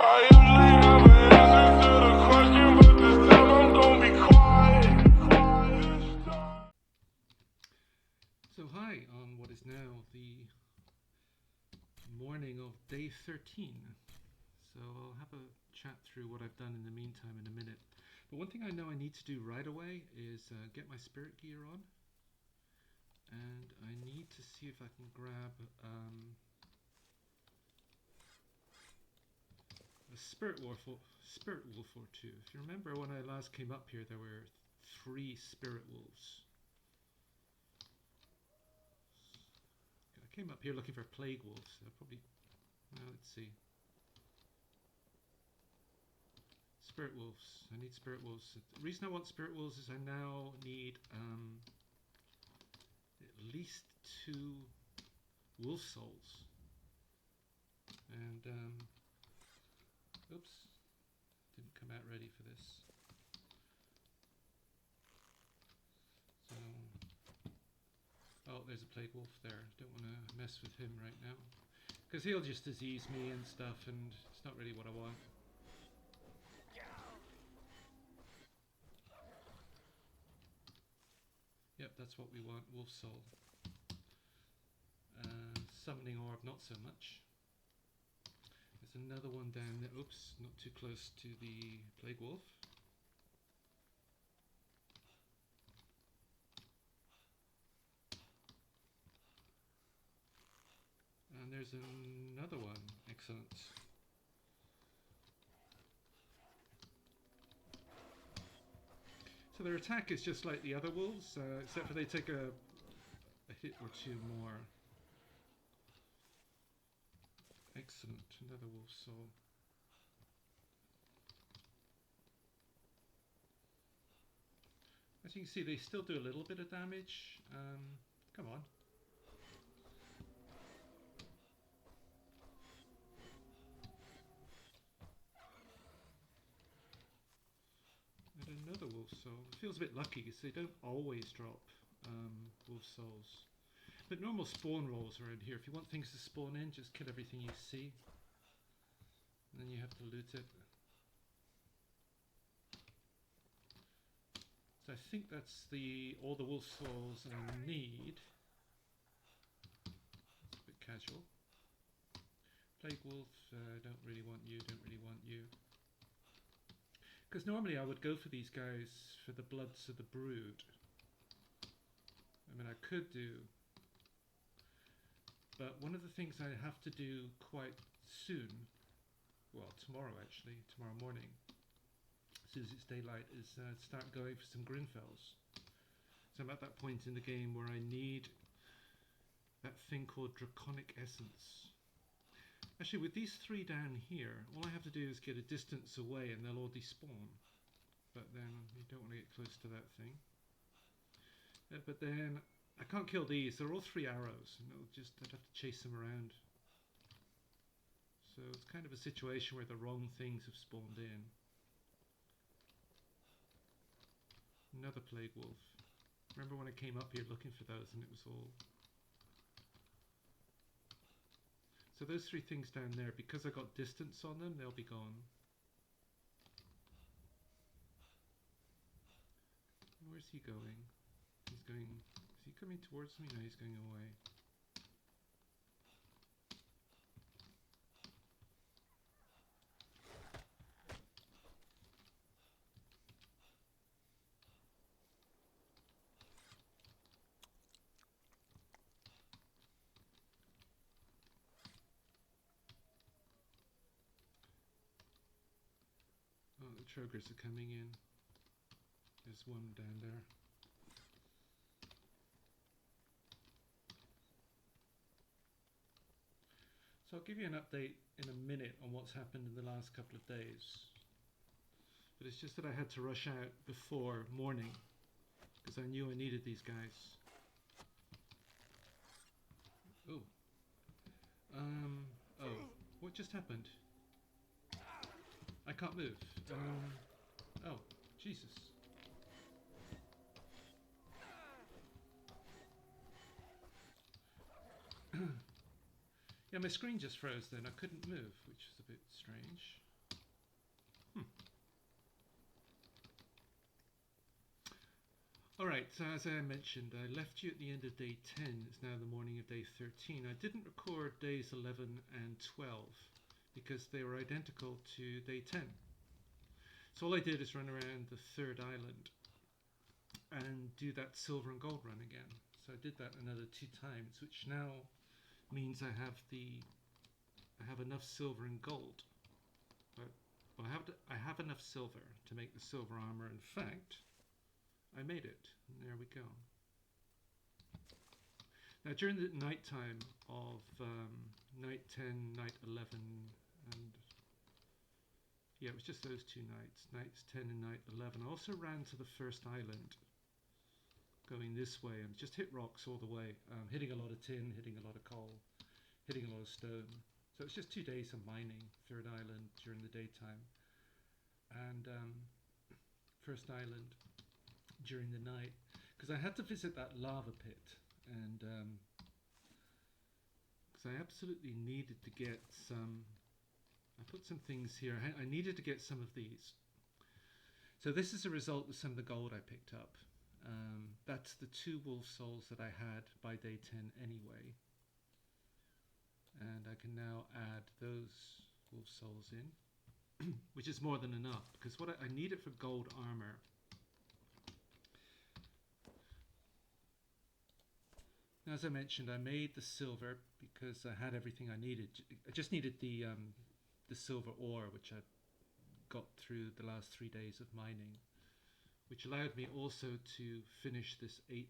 So hi on what is now the morning of day 13. So I'll have a chat through what I've done in the meantime in a minute. But one thing I know I need to do right away is get my spirit gear on. And I need to see if I can grab a spirit wolf or two. If you remember when I last came up here, there were 3 spirit wolves. I came up here looking for plague wolves. Let's see. Spirit wolves. I need spirit wolves. The reason I want spirit wolves is I now need at least 2 wolf souls. And oops, didn't come out ready for this. So, oh, there's a plague wolf there. Don't want to mess with him right now, because he'll just disease me and stuff, and it's not really what I want. Yep, that's what we want, wolf soul. Summoning orb, not so much. There's another one down there. Oops, not too close to the plague wolf. And there's another one. Excellent. So their attack is just like the other wolves, except for they take a hit or 2 more. Excellent. Another wolf soul. As you can see, they still do a little bit of damage. Come on. And another wolf soul. It feels a bit lucky because they don't always drop wolf souls. But normal spawn rolls around here. If you want things to spawn in, just kill everything you see. And then you have to loot it. So I think that's all the wolf souls I need. It's a bit casual. Plague wolf, don't really want you, don't really want you. Because normally I would go for these guys for the bloods of the brood. I mean, I could do. But one of the things I have to do quite soon, well, tomorrow actually, tomorrow morning, as soon as it's daylight, is start going for some Grinfels. So I'm at that point in the game where I need that thing called draconic essence. Actually, with these 3 down here, all I have to do is get a distance away and they'll all despawn. But then you don't want to get close to that thing. But then I can't kill these. They're all 3 arrows, and I'd have to chase them around. So it's kind of a situation where the wrong things have spawned in. Another plague wolf. Remember when I came up here looking for those, and it was all. So those 3 things down there, because I got distance on them, they'll be gone. Where's he going? He's going. Is he coming towards me? No, he's going away. Oh, the Trogers are coming in. There's one down there. So I'll give you an update in a minute on what's happened in the last couple of days. But it's just that I had to rush out before morning because I knew I needed these guys. Oh. Oh. What just happened? I can't move. Oh, Jesus. Yeah, my screen just froze then. I couldn't move, which is a bit strange. Alright, so as I mentioned, I left you at the end of day 10. It's now the morning of day 13. I didn't record days 11 and 12 because they were identical to day 10. So all I did is run around the third island and do that silver and gold run again. So I did that another 2 times, which now means I have enough silver and gold. Well, I have enough silver to make the silver armour. In fact, I made it, and there we go. Now during the night time of night 10, night 11, and yeah, it was just those 2 nights, nights 10 and night 11, I also ran to the first island, going this way, and just hit rocks all the way, hitting a lot of tin, hitting a lot of coal, hitting a lot of stone. So it's just 2 days of mining third island during the daytime, and first island during the night, because I had to visit that lava pit, and because I absolutely needed to get some. I put some things here. I needed to get some of these. So this is a result of some of the gold I picked up. That's the 2 wolf souls that I had by day 10 anyway, and I can now add those wolf souls in, which is more than enough, because what I need it for gold armor. Now, as I mentioned, I made the silver because I had everything I needed. I just needed the silver ore, which I got through the last 3 days of mining, which allowed me also to finish this 8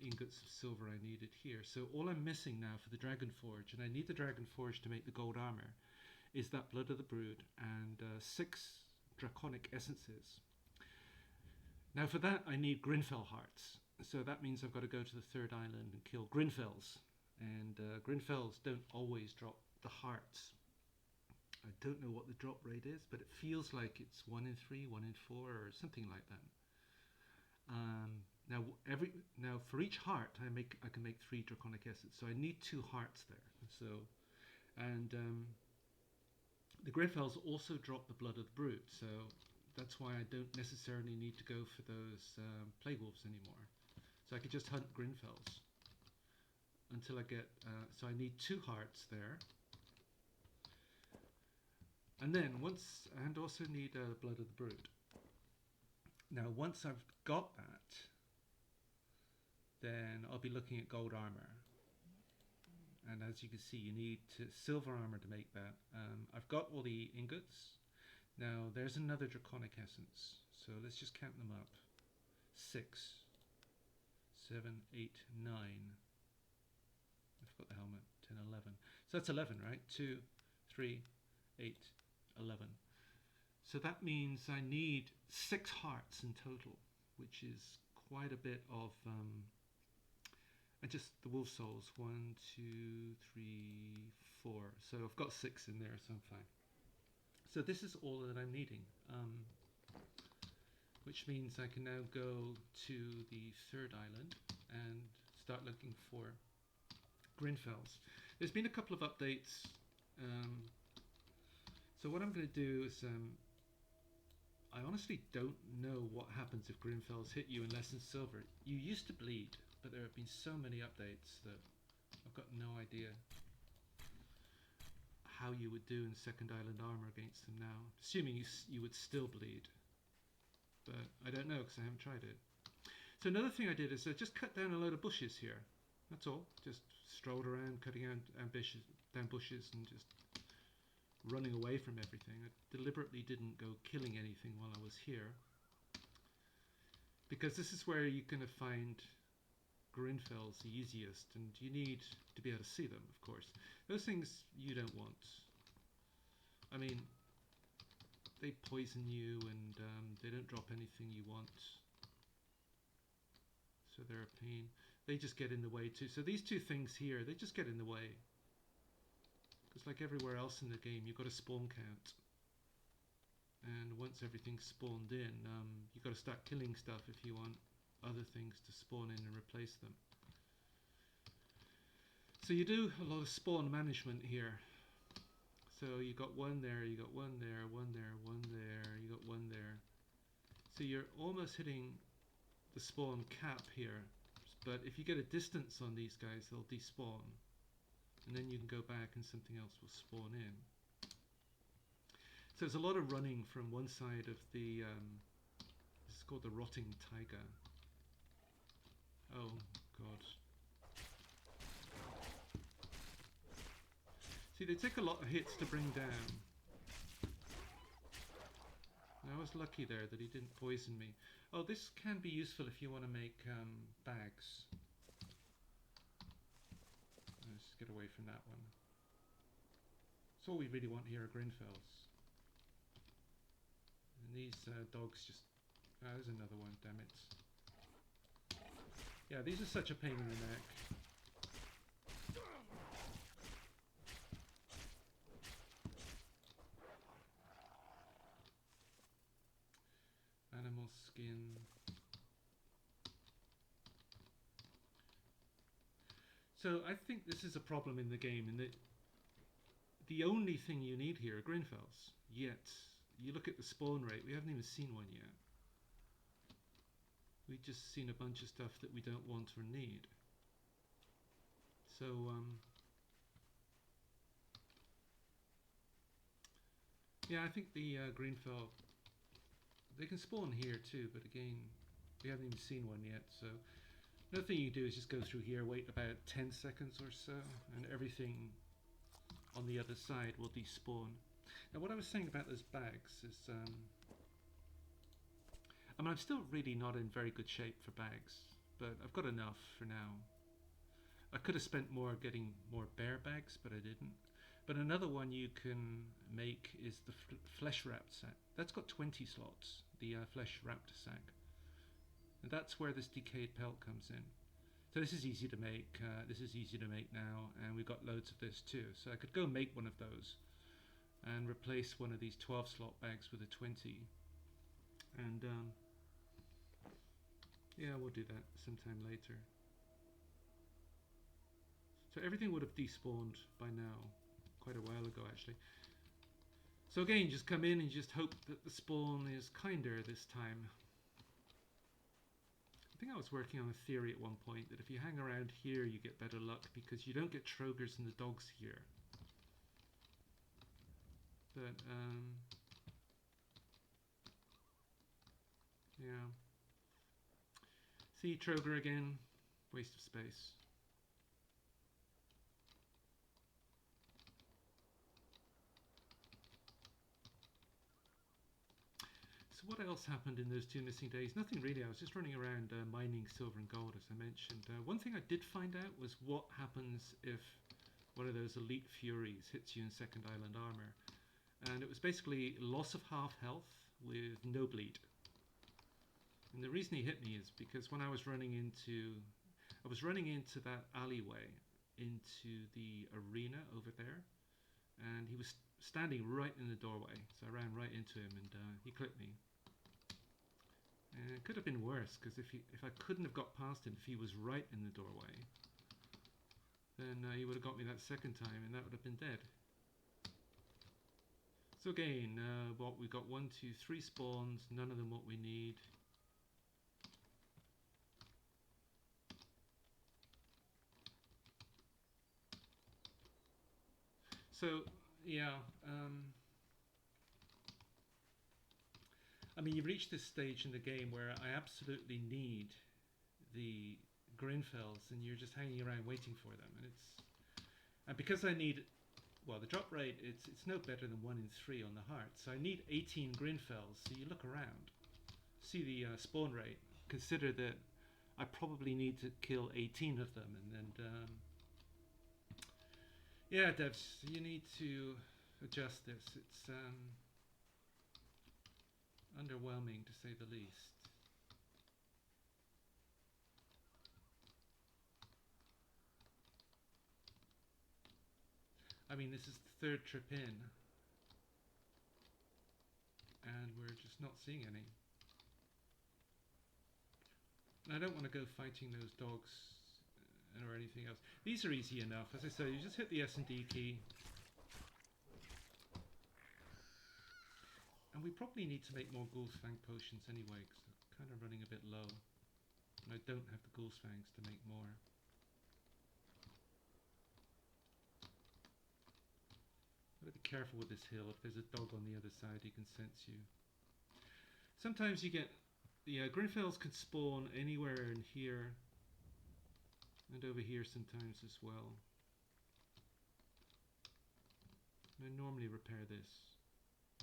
ingots of silver I needed here. So all I'm missing now for the Dragon Forge, and I need the Dragon Forge to make the gold armor, is that Blood of the Brood and 6 draconic essences. Now for that I need Grinfel hearts. So that means I've got to go to the third island and kill Grinfels. And Grinfels don't always drop the hearts. I don't know what the drop rate is, but it feels like it's 1 in 3, 1 in 4, or something like that. Now for each heart I can make 3 draconic essence. So I need 2 hearts there. So the Grinfels also drop the Blood of the Brood. So that's why I don't necessarily need to go for those plague wolves anymore. So I could just hunt Grinfels until I get, so I need 2 hearts there. And then and also need Blood of the Brood. Now once I've got that, then I'll be looking at gold armor. And as you can see, you need silver armor to make that. I've got all the ingots. Now there's another draconic essence. So let's just count them up. 6, 7, 8, 9. I forgot the helmet. 10, 11. So that's 11, right? 2, 3, 8, 11. So that means I need 6 hearts in total, which is quite a bit of, and just the wolf souls. 1, 2, 3, 4. So I've got 6 in there, so I'm fine. So this is all that I'm needing, which means I can now go to the third island and start looking for Grinfels. There's been a couple of updates. So what I'm going to do is, I honestly don't know what happens if Grinfels hit you in less than silver. You used to bleed, but there have been so many updates that I've got no idea how you would do in second island armor against them now. Assuming you would still bleed, but I don't know because I haven't tried it. So another thing I did is I just cut down a load of bushes here. That's all. Just strolled around cutting down bushes and just running away from everything. I deliberately didn't go killing anything while I was here, because this is where you're going to find Grinfels the easiest, and you need to be able to see them, of course. Those things you don't want. I mean, they poison you, and they don't drop anything you want, so they're a pain. They just get in the way too. So these 2 things here, they just get in the way. Because like everywhere else in the game, you've got a spawn count. And once everything's spawned in, you've got to start killing stuff if you want other things to spawn in and replace them. So you do a lot of spawn management here. So you got 1 there, you got 1 there, 1 there, 1 there, you got 1 there. So you're almost hitting the spawn cap here, but if you get a distance on these guys, they'll despawn, and then you can go back and something else will spawn in. So there's a lot of running from one side of the this is called the rotting tiger. Oh god. See, they take a lot of hits to bring down. I was lucky there that he didn't poison me. Oh, this can be useful if you want to make bags. Let's just get away from that one. That's all we really want here are Grinfels. And these dogs just... Oh, there's another one, damn it. Yeah, these are such a pain in the neck. Animal skin. So I think this is a problem in the game, in that the only thing you need here are Grinfels. Yet, you look at the spawn rate, we haven't even seen one yet. We've just seen a bunch of stuff that we don't want or need. So, yeah, I think the Grinfel, they can spawn here too, but again, we haven't even seen one yet, so another thing you do is just go through here, wait about 10 seconds or so, and everything on the other side will despawn. Now what I was saying about those bags is, I mean, I'm still really not in very good shape for bags, but I've got enough for now. I could have spent more getting more bear bags, but I didn't. But another one you can make is the flesh wrapped sack. That's got 20 slots, the flesh wrapped sack. And that's where this decayed pelt comes in. So this is easy to make. This is easy to make now, and we've got loads of this too. So I could go make one of those and replace one of these 12 slot bags with a 20. And yeah, we'll do that sometime later. So everything would have despawned by now, quite a while ago actually. So again, just come in and just hope that the spawn is kinder this time. I think I was working on a theory at one point that if you hang around here you get better luck because you don't get Trogers and the dogs here. But yeah. See, Troger again, waste of space. So what else happened in those 2 missing days? Nothing really. I was just running around mining silver and gold, as I mentioned. One thing I did find out was what happens if one of those elite furies hits you in second island armor. And it was basically loss of half health with no bleed. And the reason he hit me is because when I was running into that alleyway into the arena over there, and he was standing right in the doorway, so I ran right into him and he clipped me. And it could have been worse, because if I couldn't have got past him if he was right in the doorway, then he would have got me that second time and that would have been dead. So again, what we got 1, 2, 3 spawns, none of them what we need. So yeah, I mean, you've reached this stage in the game where I absolutely need the Grinfels, and you're just hanging around waiting for them, and because I need, well, the drop rate, it's no better than 1 in 3 on the heart, so I need 18 Grinfels. So you look around, see the spawn rate, consider that I probably need to kill 18 of them, and then yeah, devs, you need to adjust this. It's underwhelming to say the least. I mean, this is the 3rd trip in, and we're just not seeing any. And I don't want to go fighting those dogs or anything else. These are easy enough. As I say, you just hit the S and D key. And we probably need to make more Ghoul's Fang potions anyway, because they're kind of running a bit low. And I don't have the Ghoul's Fangs to make more. Gotta be careful with this hill. If there's a dog on the other side, he can sense you. Sometimes you get... Yeah, Grinfels can spawn anywhere in here. And over here sometimes as well. And I normally repair this.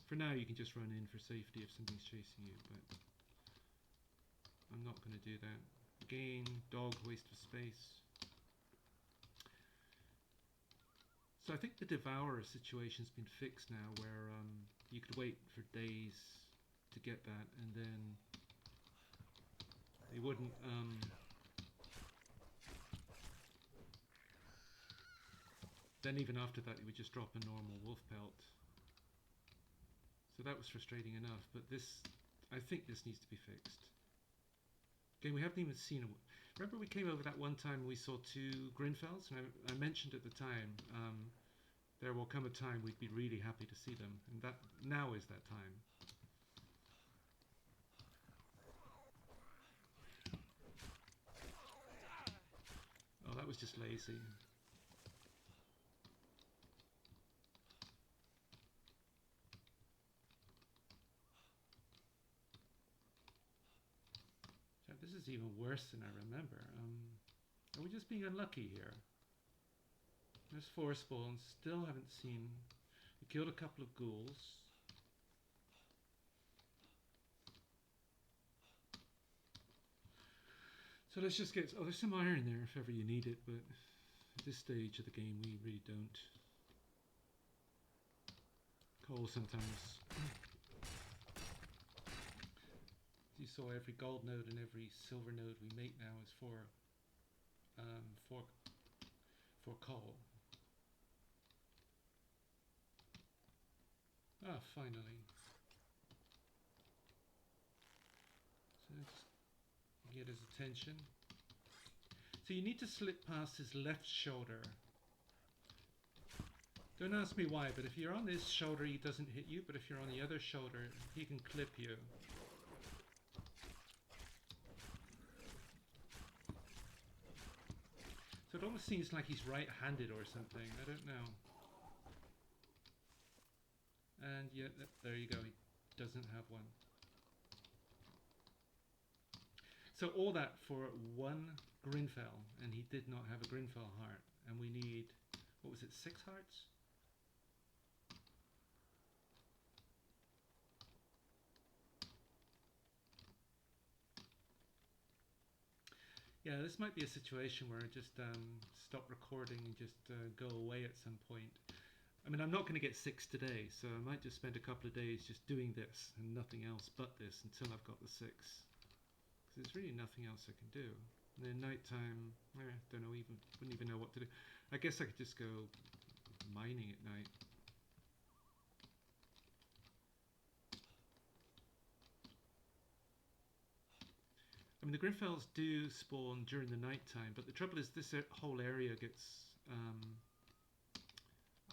For now you can just run in for safety if something's chasing you, but I'm not going to do that. Again, dog, waste of space. So I think the Devourer situation's been fixed now, where you could wait for days to get that, and then they wouldn't then even after that, it would just drop a normal wolf pelt. So that was frustrating enough, but this, I think this needs to be fixed. Again, we haven't even seen it. Remember we came over that one time we saw 2 Grinfels, and I mentioned at the time, there will come a time we'd be really happy to see them, and that now is that time. Oh, that was just lazy. This is even worse than I remember. Are we just being unlucky here? There's 4 spawns, still haven't seen... We killed a couple of ghouls. So let's just get... Oh, there's some iron there if ever you need it, but at this stage of the game we really don't. Coal sometimes. You saw every gold node and every silver node we make now is for coal. Ah, finally. So let's get his attention. So you need to slip past his left shoulder. Don't ask me why, but if you're on this shoulder he doesn't hit you, but if you're on the other shoulder he can clip you. So it almost seems like he's right-handed or something, I don't know. And yeah, there you go, he doesn't have one. So all that for 1 Grinfel, and he did not have a Grinfel heart. And we need, what was it, 6 hearts? Yeah, this might be a situation where I just stop recording and just go away at some point. I mean, I'm not going to get 6 today, so I might just spend a couple of days just doing this and nothing else but this until I've got the 6. Because there's really nothing else I can do. And then nighttime, don't know, wouldn't even know what to do. I guess I could just go mining at night. I mean, the Grinfels do spawn during the night time, but the trouble is this whole area gets,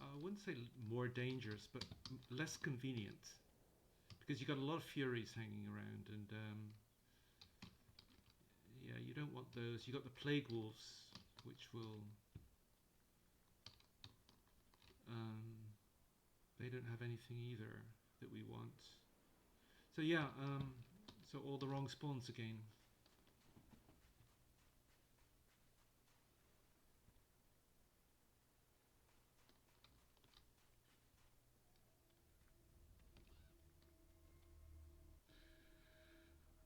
I wouldn't say more dangerous, but less convenient. Because you've got a lot of Furies hanging around, and yeah, you don't want those. You've got the Plague Wolves, which will... they don't have anything either that we want. So yeah, so all the wrong spawns again.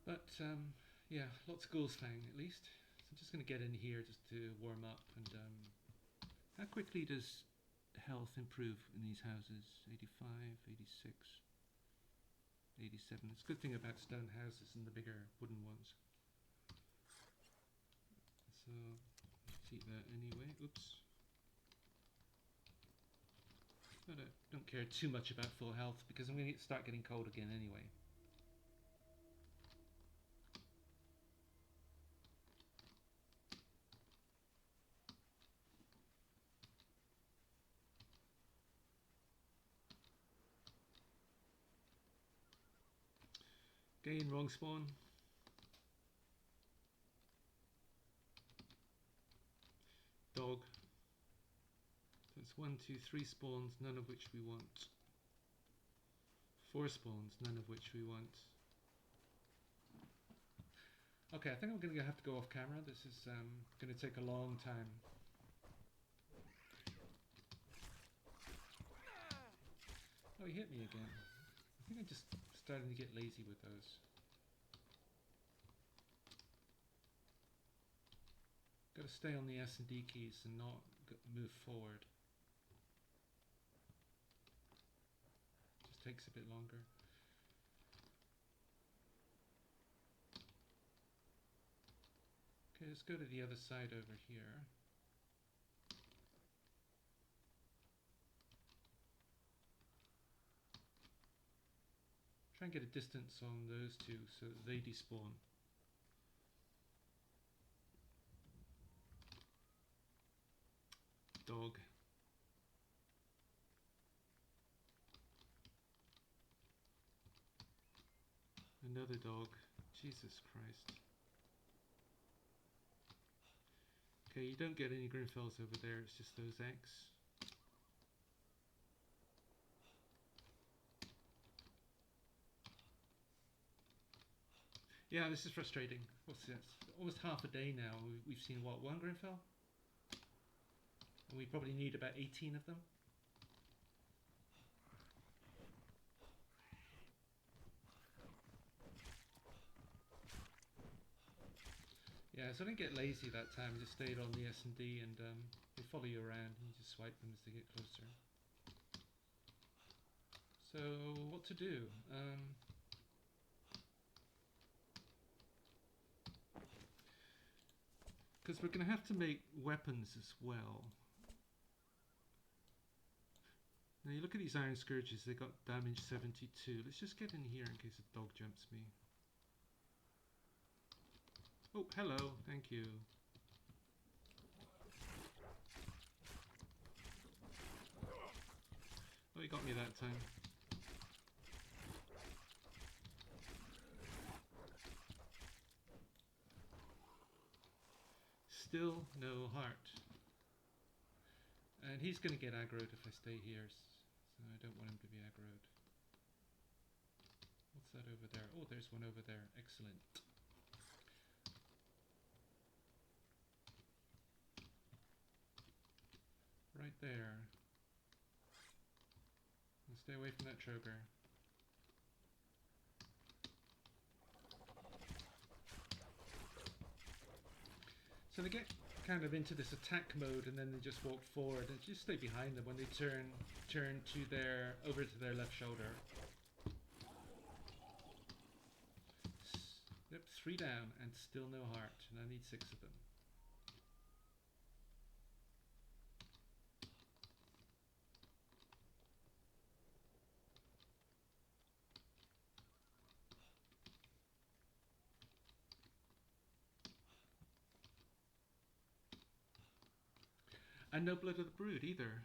But yeah, lots of Ghoul's Fang at least. So I'm just going to get in here just to warm up. And how quickly does health improve in these houses? 85, 86, 87. It's a good thing about stone houses and the bigger wooden ones. So let's eat that anyway. Oops. But I don't care too much about full health because I'm going to start getting cold again anyway. Gain, wrong spawn. Dog. So it's 1, 2, 3 spawns, none of which we want. 4 spawns, none of which we want. Okay, I think I'm going to have to go off camera. This is going to take a long time. Oh, he hit me again. I think I'm just starting to get lazy with those. Got to stay on the S and D keys and not move forward. Just takes a bit longer. Okay, let's go to the other side over here. Try and get a distance on those two so that they despawn. Dog. Another dog. Jesus Christ. Okay, you don't get any Grinfels over there, it's just those X. Yeah, this is frustrating. What's this? Almost half a day now. We've seen what, 1 Grinfel? And we probably need about 18 of them. Yeah, so I didn't get lazy that time. I just stayed on the S&D and they follow you around and you just swipe them as they get closer. So, what to do? Because we're going to have to make weapons as well. Now you look at these iron scourges, they got damage 72. Let's just get in here in case a dog jumps me. Oh, hello, thank you. Oh, he got me that time. Still no heart. And he's going to get aggroed if I stay here, so I don't want him to be aggroed. What's that over there? Oh, there's one over there. Excellent. Right there. And stay away from that Troger. So they get kind of into this attack mode and then they just walk forward and just stay behind them when they turn to their over to their left shoulder. Yep, 3 down and still no heart, and I need 6 of them. And no blood of the brood either.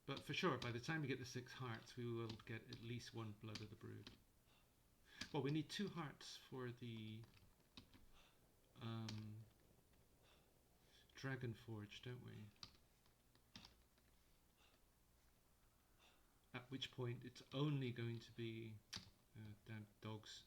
But for sure, by the time we get the 6 hearts, we will get at least 1 blood of the brood. Well, we need 2 hearts for the Dragon Forge, don't we? At which point it's only going to be damn dogs.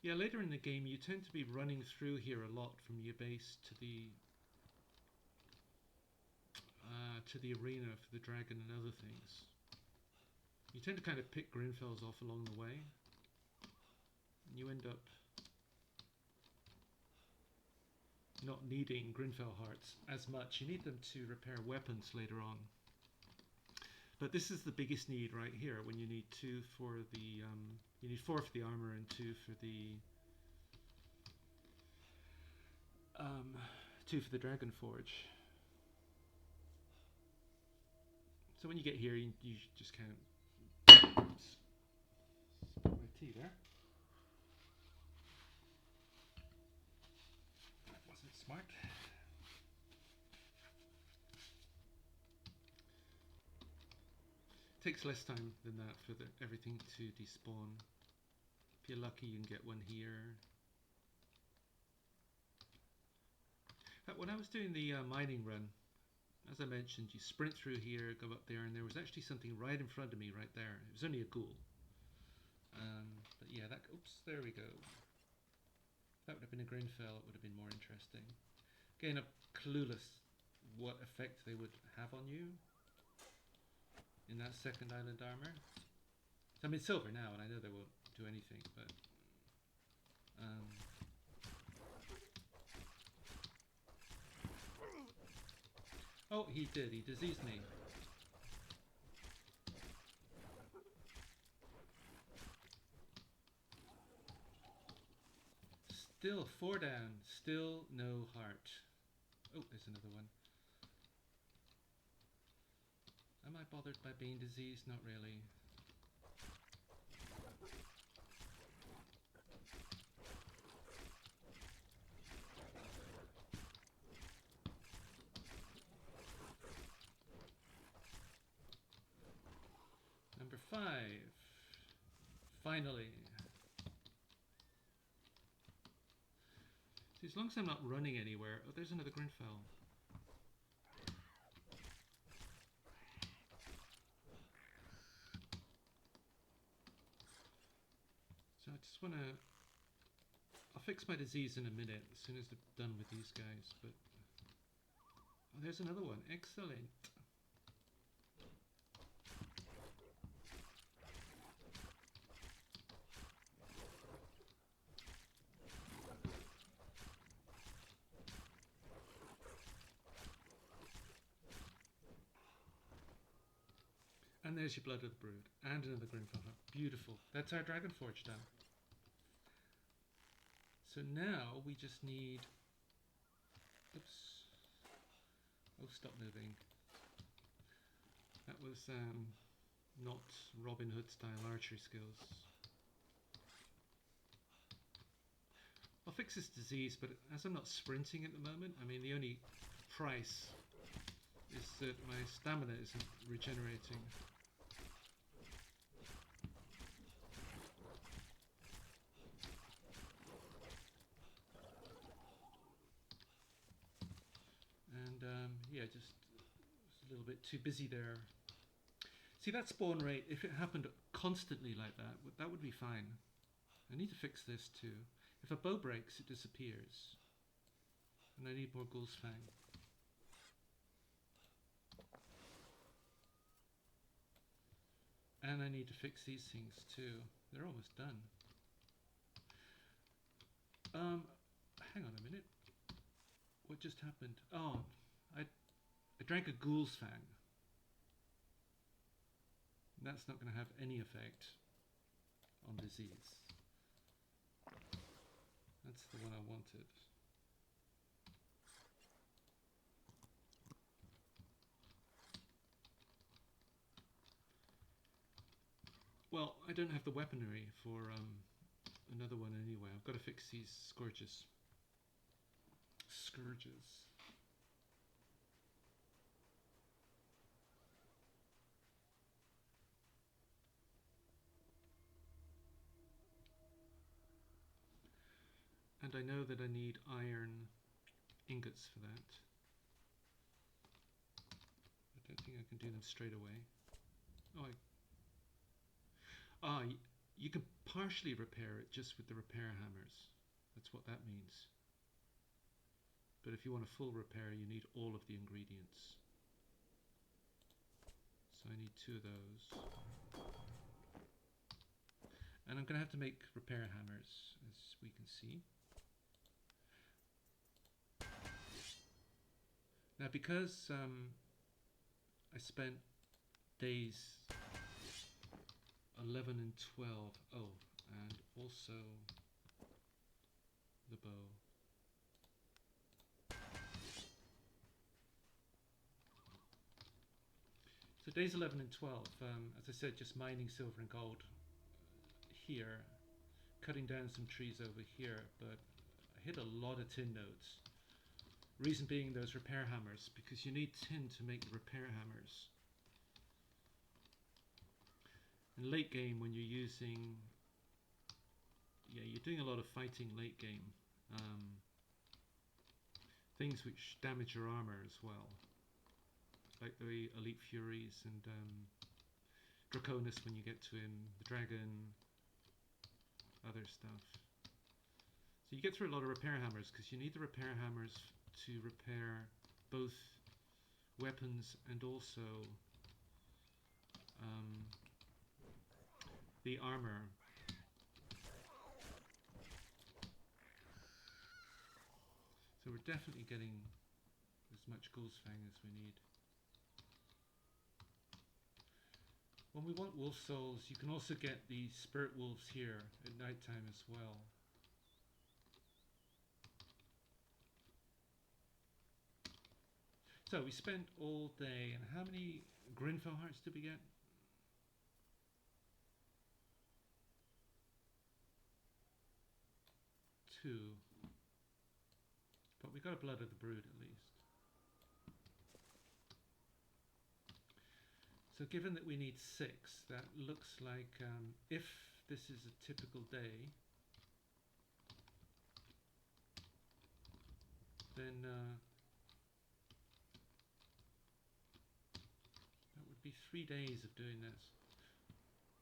Yeah, later in the game you tend to be running through here a lot from your base to the arena for the dragon and other things. You tend to kind of pick Grinfels off along the way, and you end up not needing Grinfel hearts as much. You need them to repair weapons later on. But this is the biggest need right here, when you need 2 for the you need 4 for the armour and 2 for the 2 for the Dragon Forge. So when you get here, you just kind of spill my tea there. Smart. Takes less time than that for everything to despawn. If you're lucky, you can get one here. When I was doing the mining run, as I mentioned, you sprint through here, go up there, and there was actually something right in front of me, right there. It was only a ghoul. But yeah, that. Oops, there we go. If that would have been a Grinfel, it would have been more interesting. Again, I'm clueless what effect they would have on you in that second island armour. So I'm in silver now, and I know they won't do anything, but oh, he did. He diseased me. Still 4 down. Still no heart. Oh, there's another one. Am I bothered by being diseased? Not really. Number 5. Finally. See, as long as I'm not running anywhere. Oh, there's another Grinfel. So I just want to... I'll fix my disease in a minute as soon as they're done with these guys, but... Oh, there's another one. Excellent. And there's your Blood of the Brood. And another Grinfel. Beautiful. That's our Dragon Forge done. So now we just need... Oops. Oh, stop moving. That was not Robin Hood style archery skills. I'll fix this disease, but as I'm not sprinting at the moment, I mean the only price is that my stamina isn't regenerating. And yeah, just a little bit too busy there. See, that spawn rate, if it happened constantly like that, that would be fine. I need to fix this too. If a bow breaks, it disappears. And I need more Ghoul's Fang. And I need to fix these things too. They're almost done. Hang on a minute. What just happened? Oh, I drank a Ghoul's Fang. That's not going to have any effect on disease. That's the one I wanted. Well, I don't have the weaponry for another one anyway. I've got to fix these scourges. Scourges. And I know that I need iron ingots for that. I don't think I can do them straight away. Oh, you can partially repair it just with the repair hammers. That's what that means. But if you want a full repair, you need all of the ingredients. So I need 2 of those. And I'm going to have to make repair hammers, as we can see. Now, because I spent days 11 and 12. Oh, and also the bow. So days 11 and 12, as I said, just mining silver and gold here, cutting down some trees over here, but I hit a lot of tin nodes. Reason being those repair hammers, because you need tin to make the repair hammers. In late game, when you're using, you're doing a lot of fighting late game. Things which damage your armor as well, like the Elite Furies and Draconis when you get to him, the dragon, other stuff. So you get through a lot of repair hammers because you need the repair hammers to repair both weapons and also the armor. So we're definitely getting as much Ghoulsfang as we need. When we want wolf souls, you can also get the spirit wolves here at night time as well. So we spent all day, and how many Grinfel hearts did we get? 2. But we got a Blood of the Brood at least. So given that we need 6, that looks like if this is a typical day, then that would be 3 days of doing this.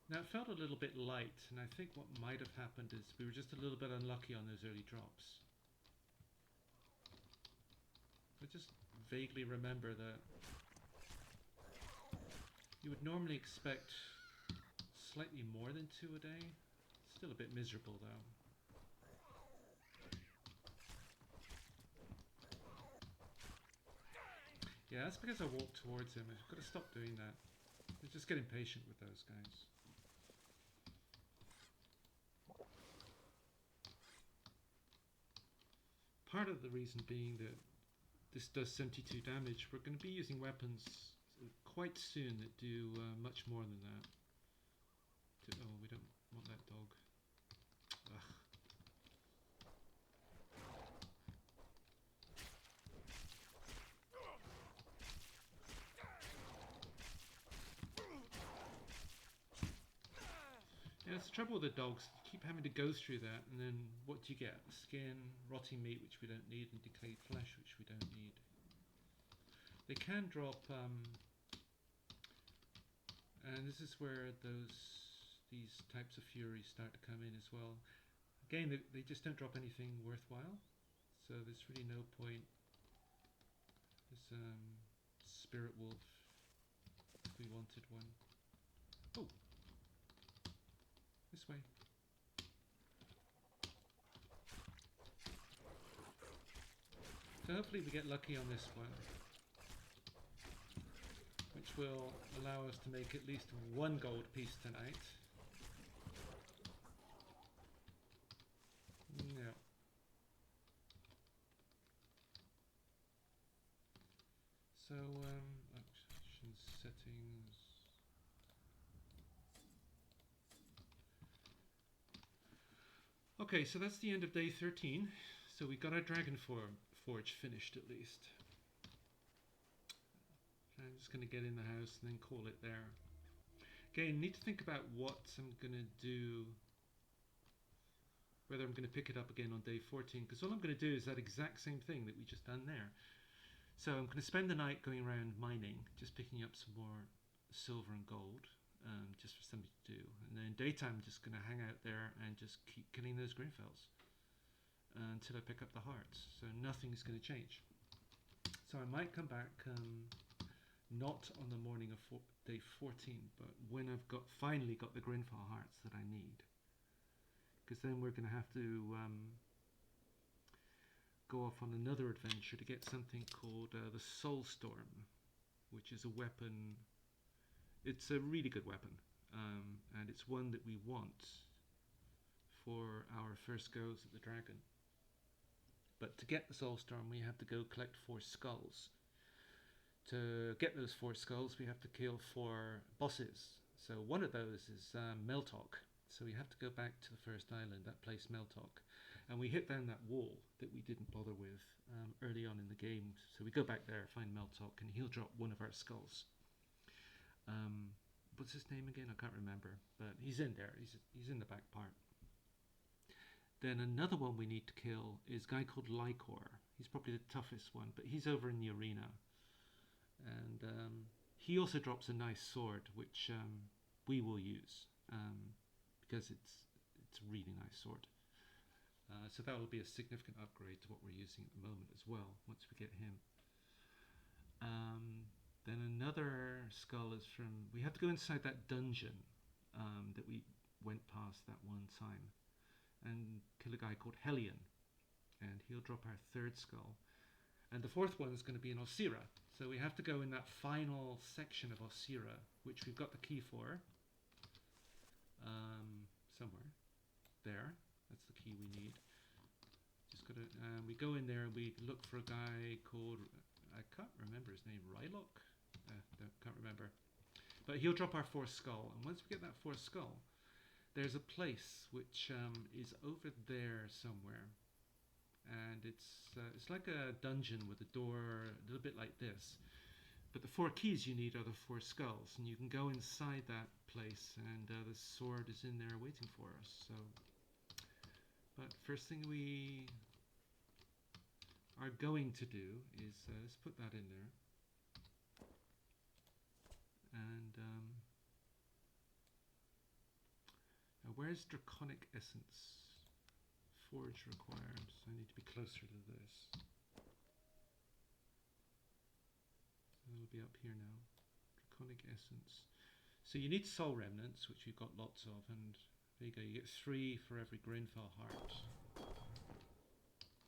Now it felt a little bit light, and I think what might have happened is we were just a little bit unlucky on those early drops. I just vaguely remember that you would normally expect slightly more than 2 a day. Still a bit miserable though. Yeah, that's because I walked towards him. I've got to stop doing that. I just get impatient with those guys. Part of the reason being that this does 72 damage, we're going to be using weapons quite soon that do much more than that. Oh, we don't want that dog. Ugh. Yeah, it's the trouble with the dogs. You keep having to go through that, and then what do you get? Skin, rotting meat, which we don't need, and decayed flesh, which we don't need. They can drop, and this is where these types of furies start to come in as well. Again, they just don't drop anything worthwhile, so there's really no point. This spirit wolf, if we wanted one. Oh, this way. So hopefully we get lucky on this one, which will allow us to make at least 1 gold piece tonight. No. So, action settings. Okay, so that's the end of day 13. So we got our dragon forge finished at least. I'm just going to get in the house and then call it there. Again, need to think about what I'm going to do, whether I'm going to pick it up again on day 14, because all I'm going to do is that exact same thing that we just done there. So I'm going to spend the night going around mining, just picking up some more silver and gold, just for something to do. And then daytime I'm just going to hang out there and just keep killing those Grinfels until I pick up the hearts. So nothing's going to change. So I might come back not on the morning of day 14, but when I've finally got the Grinfel hearts that I need. Because then we're going to have to go off on another adventure to get something called the Soul Storm, which is a weapon. It's a really good weapon, and it's one that we want for our first goes at the dragon. But to get the Soul Storm, we have to go collect 4 skulls. To get those 4 skulls, we have to kill 4 bosses. So one of those is Meltok. So we have to go back to the first island, that place Meltok. And we hit down that wall that we didn't bother with early on in the game. So we go back there, find Meltok, and he'll drop one of our skulls. What's his name again? I can't remember, but he's in there. He's in the back part. Then another one we need to kill is a guy called Lycor. He's probably the toughest one, but he's over in the arena. And he also drops a nice sword, which we will use because it's a really nice sword. So that will be a significant upgrade to what we're using at the moment as well, once we get him. Then another skull is from... We have to go inside that dungeon that we went past that one time and kill a guy called Hellion. And he'll drop our third skull. And the fourth one is going to be in Osira. So we have to go in that final section of Osira, which we've got the key for. Somewhere. There. That's the key we need. Just got to... we go in there and we look for a guy called... I can't remember his name. Rylock? Can't remember. But he'll drop our fourth skull. And once we get that fourth skull, there's a place which is over there somewhere. And it's like a dungeon with a door a little bit like this. But the 4 keys you need are the 4 skulls. And you can go inside that place and the sword is in there waiting for us. So, but first thing we are going to do is let's put that in there. And now where's draconic essence? Forge required. So I need to be closer to this. So it'll be up here now. Draconic essence. So you need soul remnants, which you've got lots of, and there you go. You get 3 for every Grinfel heart.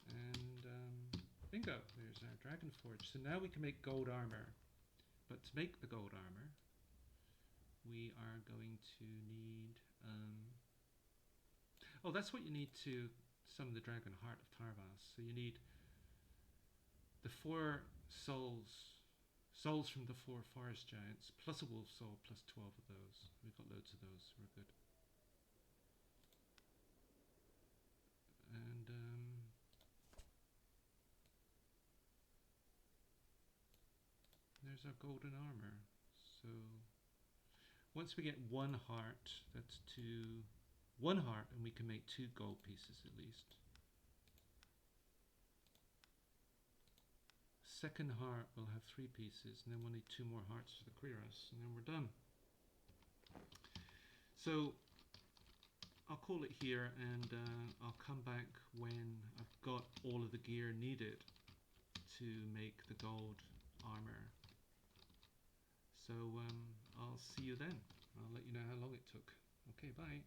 And bingo, there's our dragon forge. So now we can make gold armour. But to make the gold armour, we are going to need... oh, that's what you need to summon the dragon heart of Tarvas. So you need the 4 souls from the 4 forest giants, plus a wolf soul, plus 12 of those. We've got loads of those, we're good. And there's our golden armour. So once we get 1 heart, that's 1 heart, and we can make 2 gold pieces at least. Second heart will have 3 pieces, and then we'll need 2 more hearts for the cuirass, and then we're done. So I'll call it here, and I'll come back when I've got all of the gear needed to make the gold armour. So I'll see you then. I'll let you know how long it took. Okay, bye.